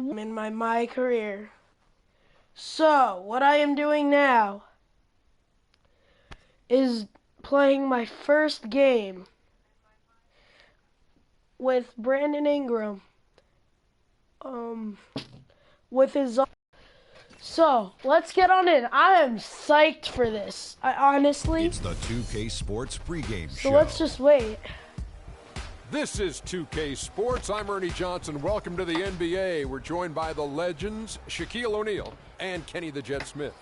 I'm in my Mycareer. So, what I am doing now is playing my first game with Brandon Ingram. With his... So, let's get on in. I am psyched for this. I honestly... It's the 2K Sports pregame show. So let's just wait. This is 2K Sports. I'm Ernie Johnson. Welcome to the NBA. We're joined by the legends, Shaquille O'Neal and Kenny the Jet Smith.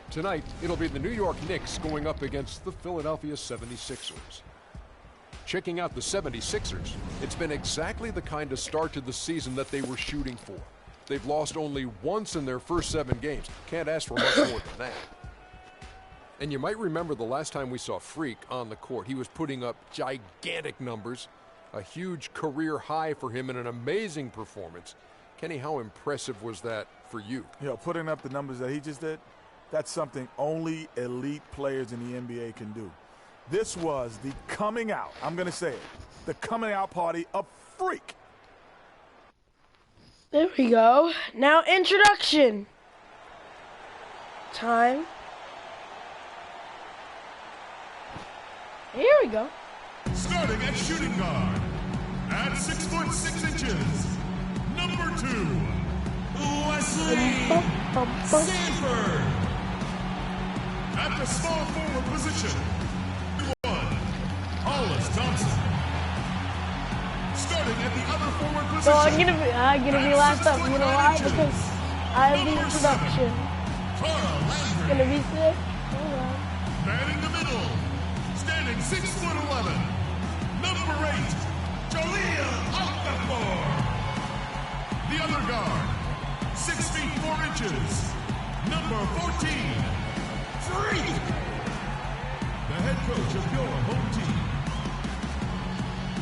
Tonight, it'll be the New York Knicks going up against the Philadelphia 76ers. Checking out the 76ers, it's been exactly the kind of start to the season that they were shooting for. They've lost only once in their first 7 games. Can't ask for much more than that. And you might remember the last time we saw Freak on the court. He was putting up gigantic numbers, a huge career high for him, and an amazing performance. Kenny, how impressive was that for you? You know, putting up the numbers that he just did, that's something only elite players in the NBA can do. This was the coming out, I'm going to say it, the coming out party of Freak. There we go. Now introduction time. Here we go. Starting at shooting guard, at 6'6" number 2, Wesley Sanford. At the small forward position, 1, Hollis Thompson. Starting at the other forward position. So I'm gonna be last up. You know why? Because I have the introduction. It's gonna be sick. Hold on. Man in the middle, standing 6'11", number 8, Jaleel Okafor. The other guard, 6 feet 4 inches, number 14, Freak. The head coach of your home team.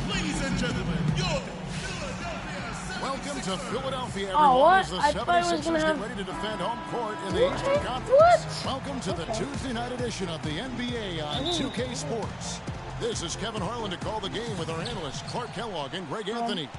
Ladies and gentlemen, your Philadelphia 76ers. Welcome to Philadelphia, everyone. Oh, what? As the I thought I was 76ers gonna have... get ready to defend home court in the Eastern Conference. What? Welcome to the Tuesday night edition of the NBA on 2K Sports. This is Kevin Harlan to call the game with our analysts Clark Kellogg and Greg Anthony.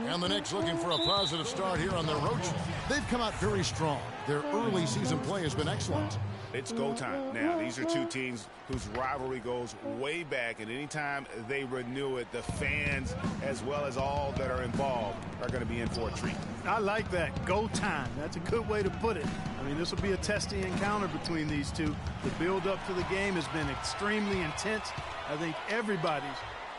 And the Knicks looking for a positive start here on their road trip. They've come out very strong. Their early season play has been excellent. It's go time. Now, these are two teams whose rivalry goes way back, and anytime they renew it, the fans, as well as all that are involved, are going to be in for a treat. I like that. Go time. That's a good way to put it. I mean, this will be a testy encounter between these two. The build-up to the game has been extremely intense. I think everybody's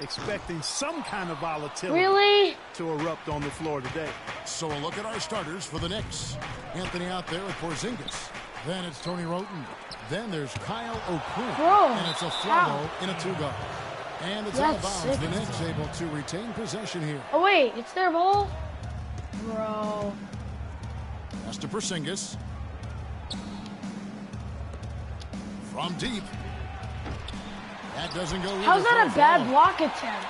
expecting some kind of volatility to erupt on the floor today. So a look at our starters for the Knicks. Anthony out there with Porzingis. Then it's Tony Roten. Then there's Kyle O'Quinn. And it's a Flalo in a 2-guard. And it's out of bounds. The Knicks able to retain possession here. Oh, wait. It's their ball? Bro. That's to Porzingis. From deep. That doesn't go either. How's that a bad block attempt?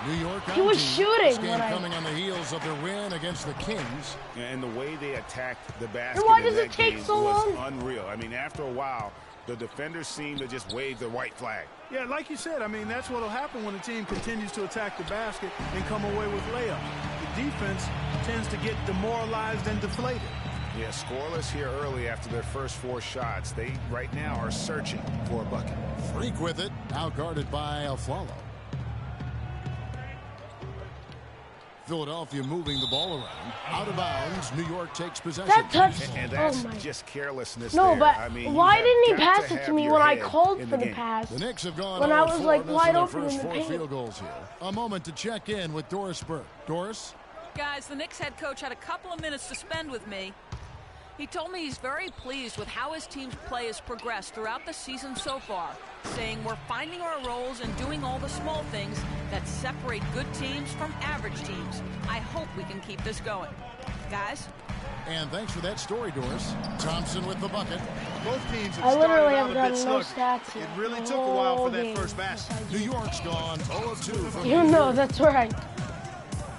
New York he was shooting. This game coming on the heels of their win against the Kings. And the way they attacked the basket why in does that it take game so was long? unreal. I mean, after a while, the defenders seem to just wave the white flag. Yeah, like you said, I mean, that's what will happen when a team continues to attack the basket and come away with layups. The defense tends to get demoralized and deflated. Yeah, scoreless here early after their first 4 shots. They, right now, are searching for a bucket. Freak with it, out guarded by Flalo. Philadelphia moving the ball around. Out of bounds, New York takes possession. That touch. And that's just carelessness. No, there. but I mean, why didn't he got pass to it to have me your when I head called in for the game. pass? The Knicks have gone when I was like wide open in the four paint. field goals here. A moment to check in with Doris Burke. Doris? Guys, the Knicks head coach had a couple of minutes to spend with me. He told me he's very pleased with how his team's play has progressed throughout the season so far, saying we're finding our roles and doing all the small things that separate good teams from average teams. I hope we can keep this going. Guys? And thanks for that story, Doris. Thompson with the bucket. Both teams have I literally started have out a done bit no sluggish. stats It yet. really The took a while whole for that game. first basket. New York's gone 0-2 from You know, that's where I,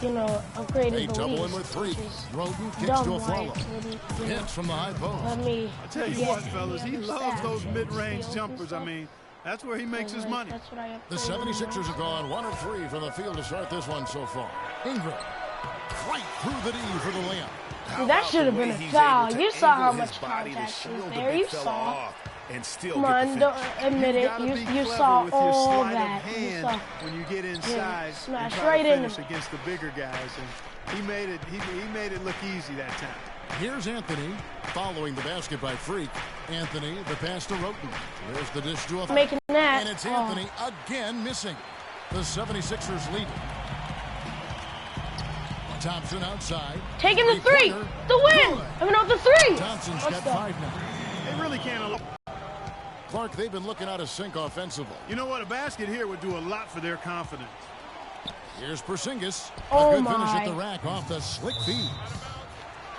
upgraded They the double lead. in with 3. which is Roden kicks dumb, to a like, follow. when he, Hits from the high post. let me I tell you get what, fellas, he the loves stats. those mid-range Steals jumpers. and I stuff. mean, that's where he makes his Like, money. That's what I The upgraded 76ers have gone 1 of 3 from the field to start this one so far. Ingram Right through the knee for the layup. Dude, that should have been a foul. You saw how much contact was there. You saw. Come on, don't admit it. You saw all that. You saw when you get inside, smash right in against the bigger guys, and he made it look easy that time. Here's Anthony following the basket by Freak. Anthony, the pass to Roten. There's the dish to a making that. And it's Anthony again missing. The 76ers lead. Thompson outside. Taking the three. The win. I mean, the three. Thompson's got 5 now. They really can't. Clark, they've been looking out of sync offensively. You know what? A basket here would do a lot for their confidence. Here's Porzingis. Oh, a good finish at the rack off the slick feed.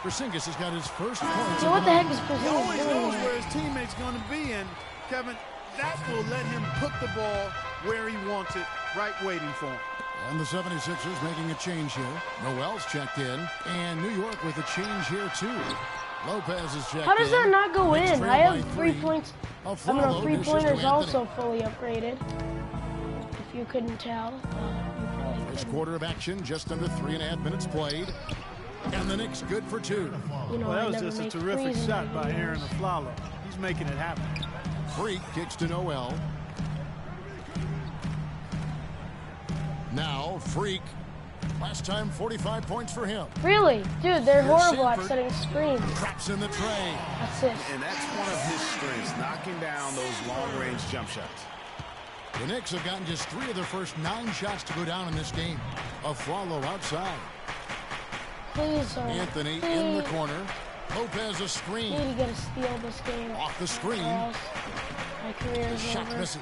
Porzingis has got his first points. So what the heck is Porzingis He always doing? knows where his teammate's going to be, and Kevin, that will let him put the ball where he wants it, right waiting for him. And the 76ers making a change here. Noel's checked in, and New York with a change here too. Lopez is checked in. How does that not go Knicks in? trail I by have 3. 3 points. I mean, 3-pointers also fully upgraded. If you couldn't tell. First quarter of action, just under 3.5 minutes played. And the Knicks good for 2. You know, well, that was just a terrific shot by Aaron Aflalo. He's making it happen. Freak kicks to Noel. Now Freak. Last time 45 points for him. Really? Dude, they're Here's horrible at Sanford. setting screens. Traps in the tray. That's it. And that's one of his strengths, knocking down those long-range jump shots. The Knicks have gotten just 3 of their first 9 shots to go down in this game. Aflalo outside. Please, sir. Anthony Please. in the corner. Lopez a Need screen. to get a steal this game. Off the screen. Or else my career is Shot over. misses.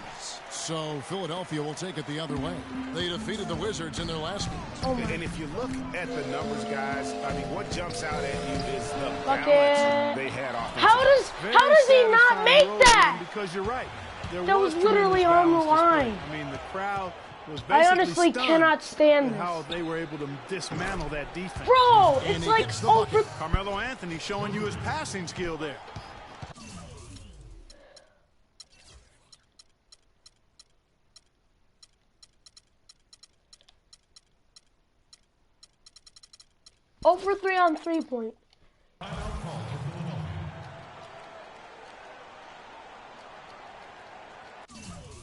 So Philadelphia will take it the other way. They defeated the Wizards in their last game. Oh my. And if you look at the numbers, guys, I mean, what jumps out at you is the Bucket. balance they had offensively. How does he not make that? Because you're right. That was literally on the line. I mean, the crowd was I basically honestly stunned cannot stand at this. how they were able to dismantle that defense. Bro, And it's he like gets the over. bucket. Carmelo Anthony showing you his passing skill there. Over 3 on 3-point.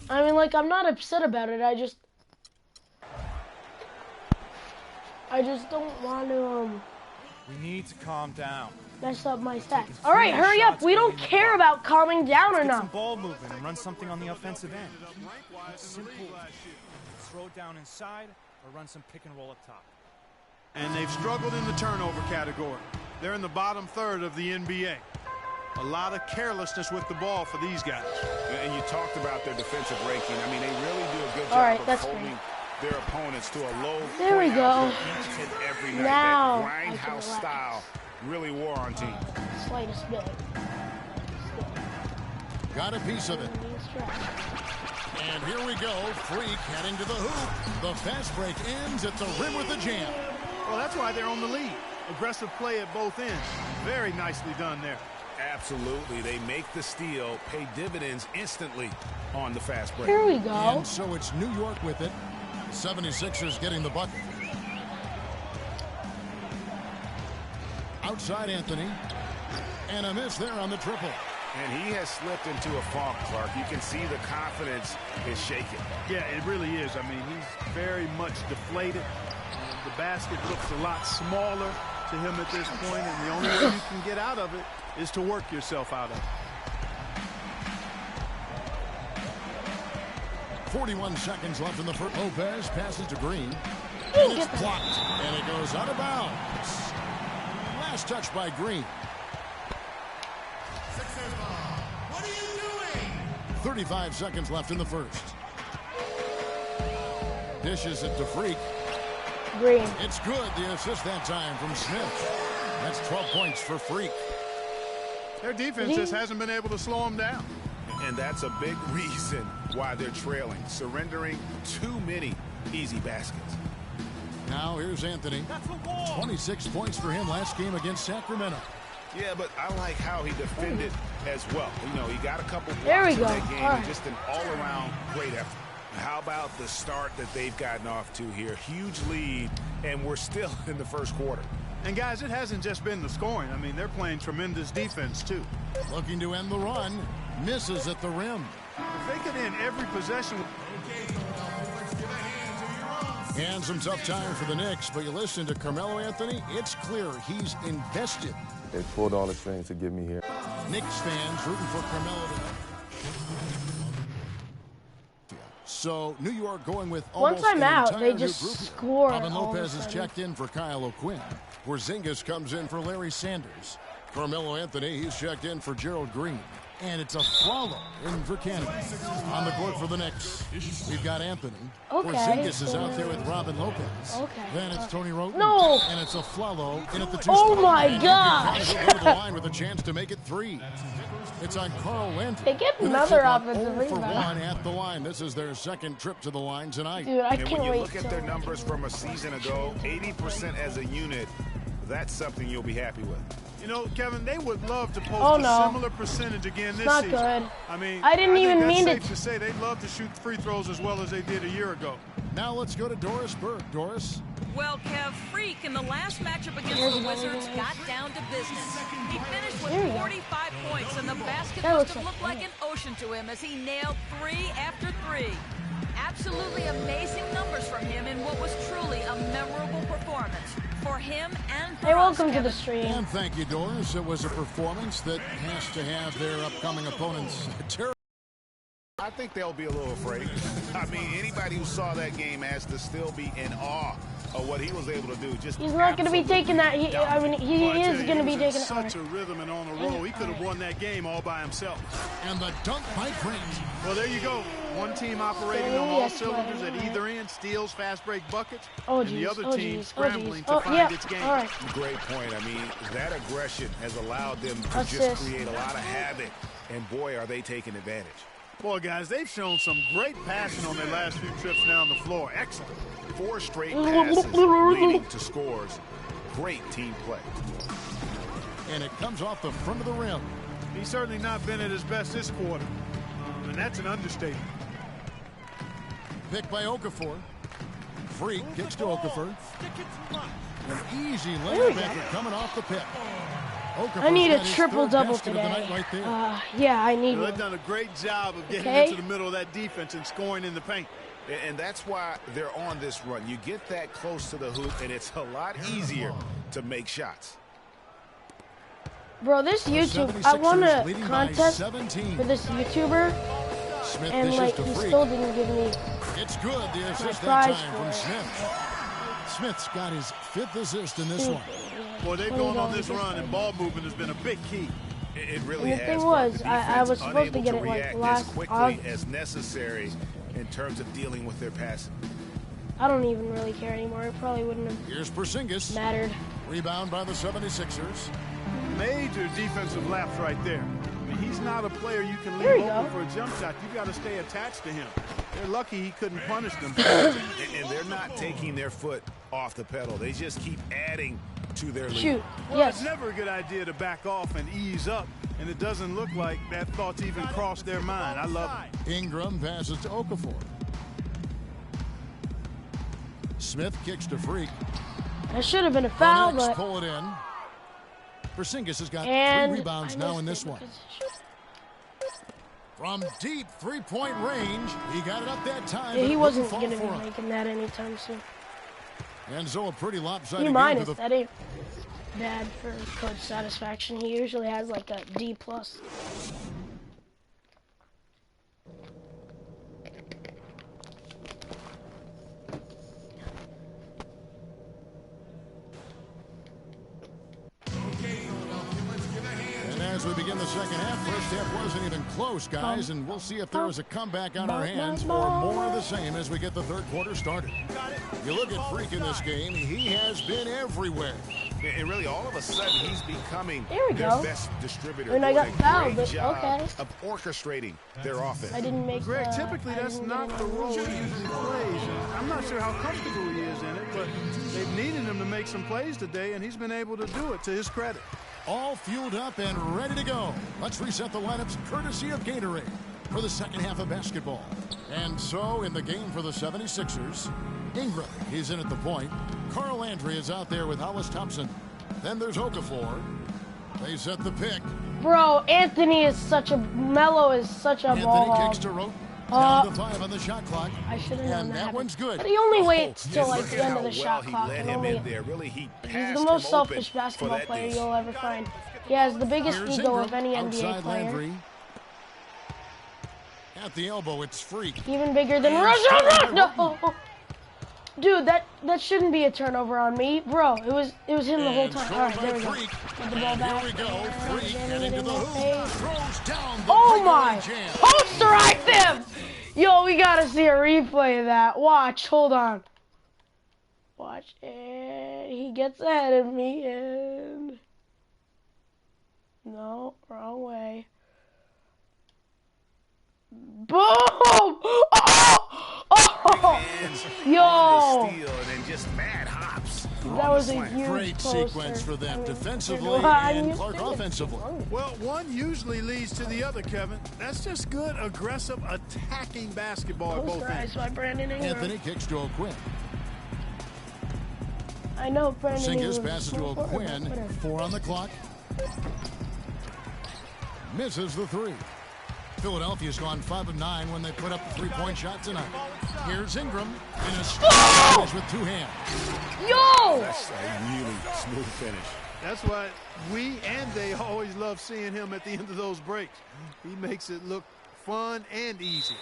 I mean, like, I'm not upset about it. I just don't want to We need to calm down. mess up my stats. All right, hurry up. We don't care about calming down or Get some not. ball movement and run something on the offensive end. Simple. Throw it down inside or run some pick and roll up top. And they've struggled in the turnover category. They're in the bottom third of the NBA. A lot of carelessness with the ball for these guys. And you talked about their defensive ranking. I mean, they really do a good All right, job of that's holding great. their opponents to a low There we point go. output each and every night. Now That I can grindhouse relax. style really wore on teams. Slightest bit. Got a piece of it. And here we go. Freak heading to the hoop. The fast break ends at the rim with the jam. Well, that's why they're on the lead. Aggressive play at both ends. Very nicely done there. Absolutely. They make the steal, pay dividends instantly on the fast break. Here we go. And so it's New York with it. 76ers getting the bucket. Outside Anthony. And a miss there on the triple. And he has slipped into a funk, Clark. You can see the confidence is shaken. Yeah, it really is. I mean, he's very much deflated. The basket looks a lot smaller to him at this point, and the only way you can get out of it is to work yourself out of it. 41 seconds left in the first. Lopez passes to Green. And it's blocked. And it goes out of bounds. Last touch by Green. What are you doing? 35 seconds left in the first. Dishes it to Freak. Green. It's good. The assist that time from Smith. That's 12 points for Freak. Their defense just hasn't been able to slow them down. And that's a big reason why they're trailing, surrendering too many easy baskets. Now here's Anthony. 26 points for him last game against Sacramento. Yeah, but I like how he defended as well. You know, he got a couple There we blocks in go. that game. All right. Just an all-around great effort. How about the start that they've gotten off to here? Huge lead, and we're still in the first quarter. And, guys, it hasn't just been the scoring. I mean, they're playing tremendous defense, too. Looking to end the run. Misses at the rim. If they could end every possession. And some tough time for the Knicks, but you listen to Carmelo Anthony, it's clear he's invested. They pulled all the strings to get me here. Knicks fans rooting for Carmelo. So New York going with almost once I'm out, entire they just new group. score. Robin Lopez is checked in for Kyle O'Quinn. Porzingis comes in for Larry Sanders. Carmelo Anthony, he's checked in for Gerald Green. And it's a follow in for Canada. On the court for the Knicks, we've got Anthony. Okay. Porzingis is out there with Robin Lopez. Okay. Then it's Tony Roten. No. And it's a follow in at the 2 Oh spot. my gosh. He'll go to the line with a chance to make it 3. It's on Carl Landry. They get The another Knicks have gone offensive 0 for rebound. 1 at the line. This is their second trip to the line tonight. Dude, I And can't when you wait look at till- their numbers from a season ago, 80% as a unit, that's something you'll be happy with. You know, Kevin, they would love to post Oh, no. a similar percentage again this Not season. good. I mean, I didn't even think mean that's to- safe to say they'd love to shoot free throws as well as they did a year ago. Now let's go to Doris Burke. Doris. Well, Kev, Freak in the last matchup against the Wizards got down to business. He finished There you with go. 45 points, and the basket That must looks have looked like like an ocean to him as he nailed 3 after 3. Absolutely amazing numbers from him in what was truly a memorable performance for him and for Hey, us, welcome to Kevin. the stream. And thank you, Doris. It was a performance that has to have their upcoming opponents terrible. I think they'll be a little afraid. I mean, anybody who saw that game has to still be in awe of what he was able to do. Just He's not going to be taking that. He is going to be taking it. Such a rhythm and on a roll. He could have won that game all by himself. And the dunk by Grant. Well, there you go. One team operating on all cylinders at either end, steals, fast break buckets, Oh, and the geez. other Oh, team geez. scrambling Oh, to find yeah. its game. All right. great point. I mean, that aggression has allowed them to just Assist. create a lot of havoc. And boy, are they taking advantage. Boy, guys, they've shown some great passion on their last few trips down the floor. Excellent. 4 straight passes leading to scores. Great team play. And it comes off the front of the rim. He's certainly not been at his best this quarter. And that's an understatement. Picked by Okafor. Freak kicks to Okafor. An easy There we layup go. after coming off the pick. Okafor's I need a got his triple-double third basket of the today. night right there. Yeah, I need They've one. done a great job of getting Okay. into the middle of that defense and scoring in the paint. And that's why they're on this run. You get that close to the hoop, and it's a lot easier to make shots. Bro, this The YouTube, I won 76ers a leading by contest 17. for this YouTuber, Smith and dishes like to he Freak. still didn't give me. It's good. The assist that prize time for from it. Smith. Smith's got his 5th assist in this one. Boy, they've gone on this run, and ball movement has been a big key. It really And the has. thing was, The I defense was supposed to unable get it, like, react last as quickly August. as necessary in terms of dealing with their passing. I don't even really care anymore. It probably wouldn't have Here's Porzingis. mattered. Rebound by the 76ers. Major defensive lapse right there. I mean, he's not a player you can There leave you open go. for a jump shot. You got to stay attached to him. They're lucky he couldn't punish them. And they're not taking their foot off the pedal. They just keep adding to their lead. Shoot. Well, Yes. it's never a good idea to back off and ease up, and it doesn't look like that thought's even crossed their mind. I love it. Ingram passes to Okafor. Smith kicks to Freak. That should have been a foul, Knicks but pull it in. Porzingis has got and 3 rebounds I now missed in this it one. because- From deep 3-point range, he got it up that time. Yeah, but he it wasn't wouldn't going to fall be for him. making that anytime soon. And so a pretty lopsided B game minus. to the That ain't bad for coach satisfaction. He usually has like a D plus. And as we begin the second half, first half wasn't even close, guys, and we'll see if there is a comeback on our hands or more of the same as we get the third quarter started. You look at Freak in this game, he has been everywhere. And really, all of a sudden, he's becoming There we their go. best distributor. And I got Doing a fouled, great but job okay. of orchestrating their offense. I didn't make. Greg, typically I that's didn't not get the any role he rules. usually plays. And I'm not sure how comfortable he is in it, but they've needed him to make some plays today, and he's been able to do it to his credit. All fueled up and ready to go. Let's reset the lineups courtesy of Gatorade for the second half of basketball. And so in the game for the 76ers, Ingram, he's in at the point. Carl Landry is out there with Hollis Thompson. Then there's Okafor. They set the pick. Bro, Anthony is such a... Melo is such a ball. Anthony kicks to Rote. Down to 5 on the shot clock. I should have known and that one's good. But he only waits till like the end of the shot he clock. let him in there. Really, He's the most selfish basketball player you'll ever find. He has the biggest Here's ego Ingram, of any NBA outside player. Landry. At the elbow, it's Freak. Even bigger than Russia. No. Dude, that shouldn't be a turnover on me, bro. It was him the whole time. All right, there we go. Get the ball back. Here we go. Freak getting to the hoop. Throws down the oh my! Posterize him! Yo, we gotta see a replay of that. Watch. Hold on. Watch. And he gets ahead of me and no, wrong way. Boom! Oh! Yo! And just mad hops. That was a huge great poster. sequence for them defensively and Clark offensively. Well, one usually leads to the other, Kevin. That's just good, aggressive, attacking basketball at both ends. By Brandon Ingram. Anthony kicks to O'Quinn. I know Brandon Ingram. Singis passes to O'Quinn. 4 on the clock. Misses the 3. Philadelphia's gone 5 of 9 when they put up the 3-point shot tonight. Here's Ingram in a finish with 2 hands. Yo! That's a really smooth finish. That's why we and they always love seeing him at the end of those breaks. He makes it look fun and easy.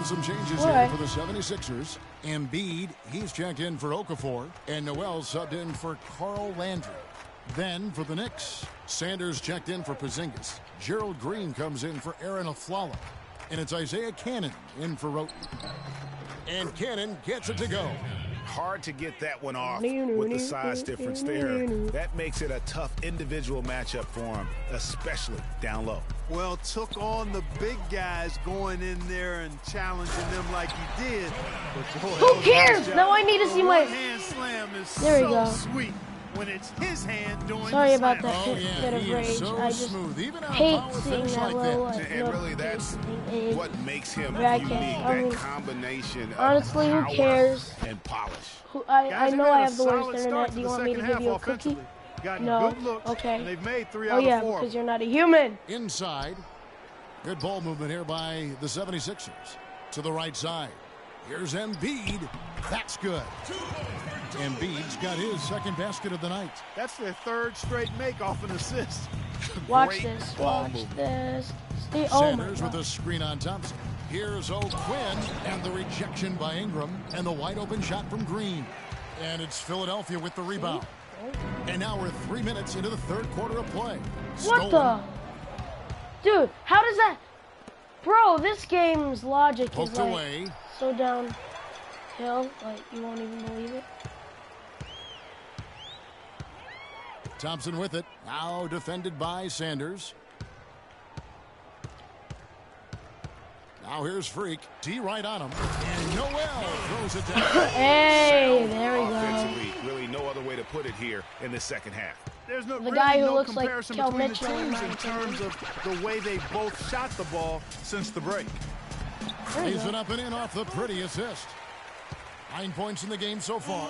Some changes here for the 76ers. Embiid, he's checked in for Okafor, and Noel subbed in for Carl Landry. Then for the Knicks, Sanders checked in for Porzingis. Gerald Green comes in for Aaron Aflalo. And it's Isaiah Cannon in for Rote. And Cannon gets it to go. Hard to get that one off with the size difference there. That makes it a tough individual matchup for him, especially down low. Well, took on the big guys going in there and challenging them like he did. But boy, who cares? Now I need to see my hand slam is there we so go. Sweet when it's his hand doing Sorry the about slam. that bit of rage. So I just hate seeing that little and really that's what makes him unique, that combination of honestly, who power cares? and polish. I know I have the worst internet. Do you want me to give you a cookie? No. Good looks, okay. And they've made 3 oh out yeah, of 4. because you're not a human. Inside. Good ball movement here by the 76ers. To the right side. Here's Embiid. That's good. Embiid's got his second basket of the night. That's their 3rd straight make off an assist. Watch this. Watch this. Sanders with a screen on Thompson. Here's O'Quinn and the rejection by Ingram and the wide open shot from Green. And it's Philadelphia with the rebound. And now we're 3 minutes into the 3rd quarter of play. What the? Dude, how does that? Bro, this game's logic is like away. So downhill, like you won't even believe it. Thompson with it. Now defended by Sanders. Now here's Freak. D right on him. And Noel throws it down. Hey, there we go. Offensively, really no other way to put it here in the second half. There's no, the guy who looks like comparison Kel between Mitchell the in teams my in terms of the way they both shot the ball since the break. He's been up and in off the pretty assist. 9 points in the game so far.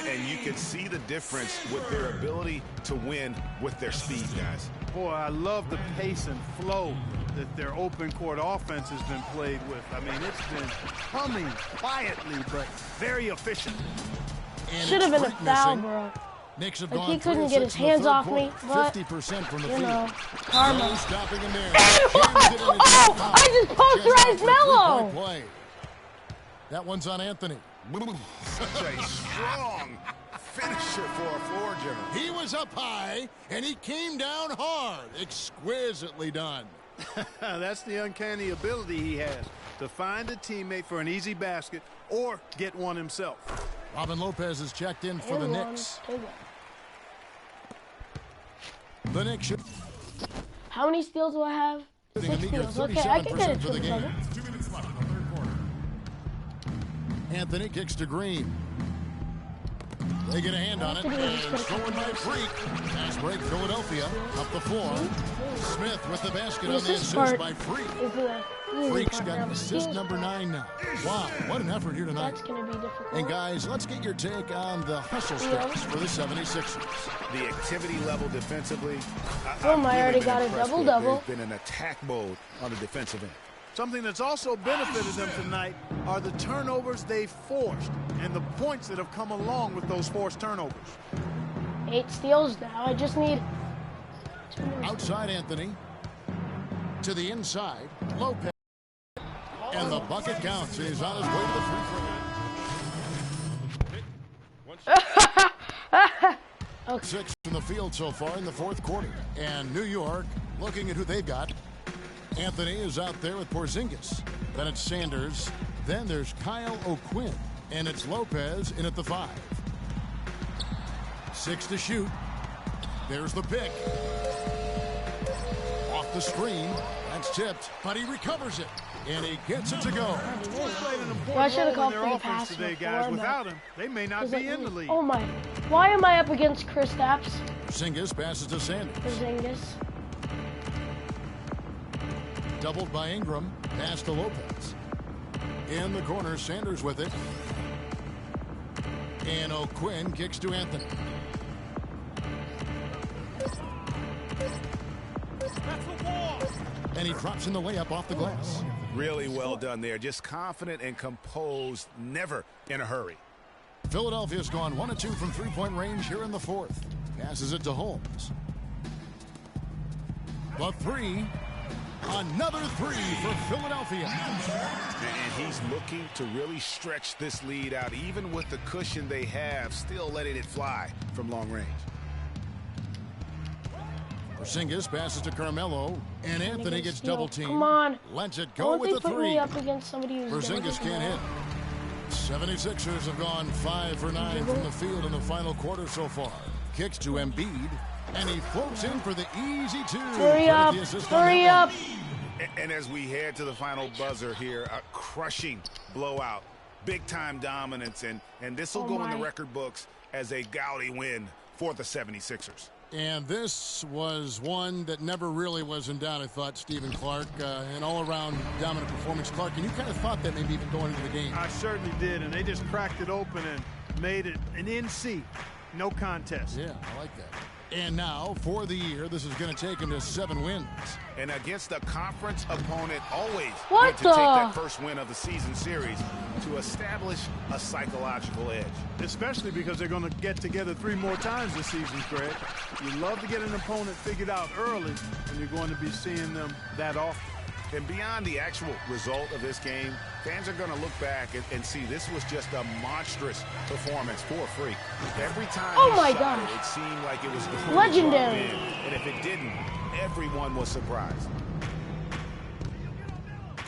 And you can see the difference with their ability to win with their speed, guys. Boy, I love the pace and flow that their open court offense has been played with. I mean, it's been humming quietly, but very efficient. Should have been a foul, bro. Knicks have like gone he couldn't get his hands off me, but 50% from the you field. know, karma. No stopping him there. Oh, I just posterized Melo. That one's on Anthony. Such a strong finisher for a floor general. He was up high, and he came down hard. Exquisitely done. That's the uncanny ability he has to find a teammate for an easy basket or get one himself. Robin Lopez is checked in for the Knicks. The Knicks should... How many steals do I have? 6 steals. Okay, I can get a triple-double. 2 minutes left in the third quarter. Anthony kicks to Green. They get a hand on it, and stolen by Freak. Pass break, Philadelphia, up the floor. Smith with the basket on the assist by Freak. Freak's got assist number 9 now. Wow, what an effort here tonight. That's going to be difficult. And guys, let's get your take on the hustle stretch for the 76ers. The activity level defensively. Boom, I already got a double-double. They've been in attack mode on the defensive end. Something that's also benefited them tonight are the turnovers they've forced and the points that have come along with those forced turnovers. 8 steals now. I just need 2 more. Outside Anthony. To the inside. Lopez. And the bucket counts. He's on his way to the free throw. Okay. 6 in the field so far in the fourth quarter. And New York looking at who they've got. Anthony is out there with Porzingis. Then it's Sanders. Then there's Kyle O'Quinn. And it's Lopez in at the 5. 6 to shoot. There's the pick. Off the screen. That's tipped. But he recovers it. And he gets it to go. I should have called for the pass today, guys. Without him, they may not be in the league. Oh my. Why am I up against Chris Stapps? Porzingis passes to Sanders. Porzingis. Doubled by Ingram. Pass to Lopez. In the corner, Sanders with it. And O'Quinn kicks to Anthony. And he drops in the layup off the glass. Really well done there. Just confident and composed, never in a hurry. Philadelphia's gone 1 of 2 from three-point range here in the fourth. Passes it to Holmes. The 3. Another 3 for Philadelphia. And he's looking to really stretch this lead out, even with the cushion they have, still letting it fly from long range. Porzingis passes to Carmelo, and Anthony gets double-teamed. Come on. Lets it go with the 3. Put me up against somebody who's Porzingis can't hit. 76ers have gone 5 for 9 from the field in the final quarter so far. Kicks to Embiid, and he floats in for the easy 2. Hurry up. Hurry up. And as we head to the final buzzer here, a crushing blowout, big-time dominance, and this will go in the record books as a gaudy win for the 76ers. And this was one that never really was in doubt, I thought, Stephen Clark. An all-around dominant performance. Clark, and you kind of thought that maybe even going into the game. I certainly did, and they just cracked it open and made it an NC. No contest. Yeah, I like that. And now, for the year, this is going to take him to 7 wins. And against a conference opponent, always what to take that first win of the season series to establish a psychological edge. Especially because they're going to get together 3 more times this season, Craig. You love to get an opponent figured out early, and you're going to be seeing them that often. And beyond the actual result of this game, fans are going to look back and see this was just a monstrous performance for Freak. Every time it seemed like it was legendary. And if it didn't, everyone was surprised.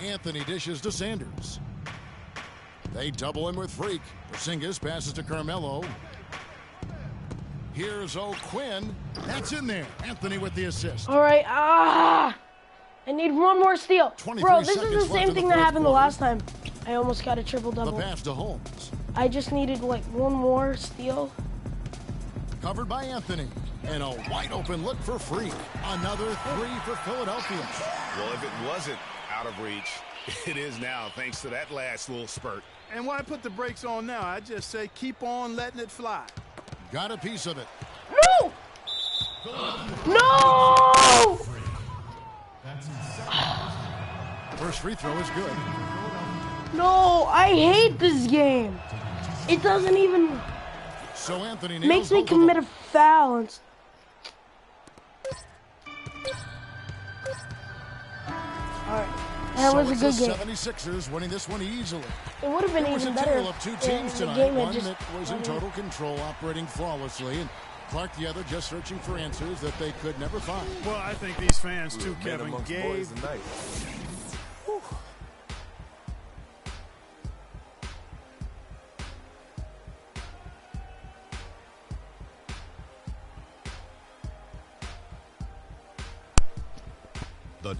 Anthony dishes to Sanders. They double him with Freak. Porzingis passes to Carmelo. Here's O'Quinn. That's in there. Anthony with the assist. All right. I need 1 more steal. Bro, this is the same thing that happened the last time. I almost got a triple-double. The pass to Holmes. I just needed, like, 1 more steal. Covered by Anthony. And a wide-open look for Freak. Another 3 for Philadelphia. Well, if it wasn't out of reach, it is now, thanks to that last little spurt. And why put the brakes on now? I just say keep on letting it fly. Got a piece of it. No! No! First free throw is good. No, I hate this game. It doesn't even makes me commit a foul. All right, that was a good game. 76ers winning this one easily. It would have been even better. It was a tale of 2 teams tonight. One that was in total control, operating flawlessly, and Clark the other just searching for answers that they could never find. Well, I think these fans too, Kevin, gave.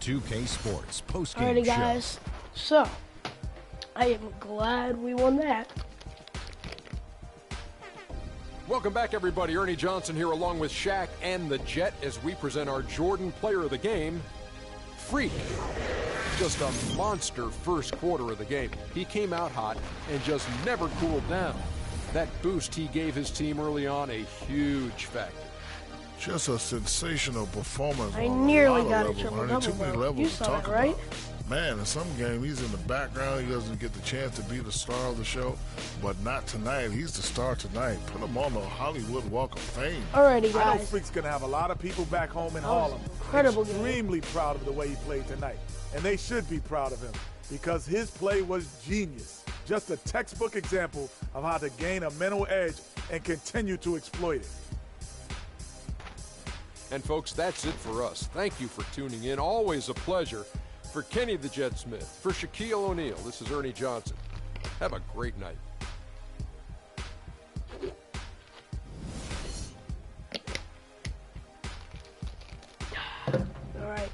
2K Sports post-game Alrighty, show. guys. So, I am glad we won that. Welcome back, everybody. Ernie Johnson here along with Shaq and the Jet as we present our Jordan Player of the Game, Freak. Just a monster first quarter of the game. He came out hot and just never cooled down. That boost he gave his team early on, a huge factor. Just a sensational performance. I nearly got a levels, triple-double, Too many bro. levels You to saw talk that, right? about. Man, in some game, he's in the background. He doesn't get the chance to be the star of the show. But not tonight. He's the star tonight. Put him on the Hollywood Walk of Fame. Alrighty, I know guys. Freak's going to have a lot of people back home in That was Harlem incredible game. extremely proud of the way he played tonight. And they should be proud of him because his play was genius. Just a textbook example of how to gain a mental edge and continue to exploit it. And folks, that's it for us. Thank you for tuning in. Always a pleasure. For Kenny the Jet Smith, for Shaquille O'Neal, this is Ernie Johnson. Have a great night. All right.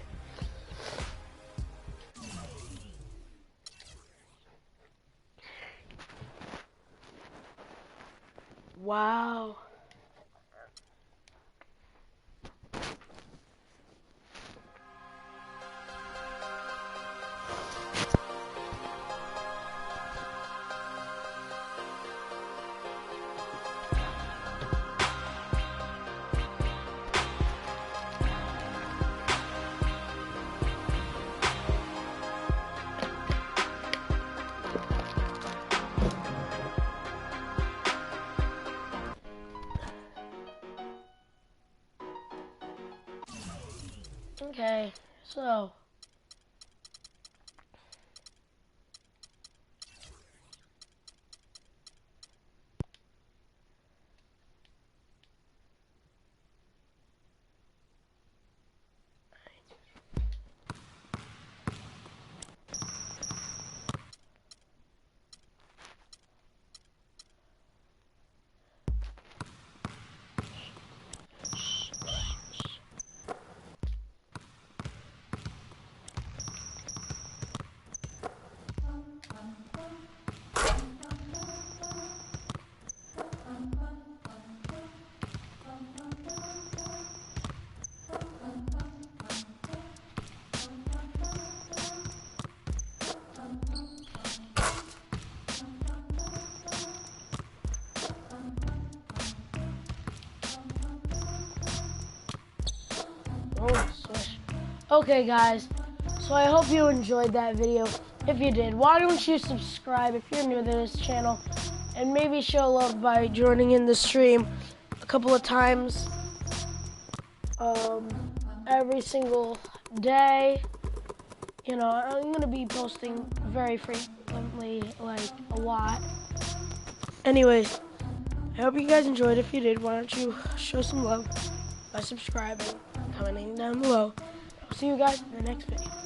Wow. Okay, so okay, guys, so I hope you enjoyed that video. If you did, why don't you subscribe if you're new to this channel, and maybe show love by joining in the stream a couple of times every single day. You know, I'm going to be posting very frequently, like a lot. Anyways, I hope you guys enjoyed. If you did, why don't you show some love by subscribing, commenting down below. I'll see you guys in the next video.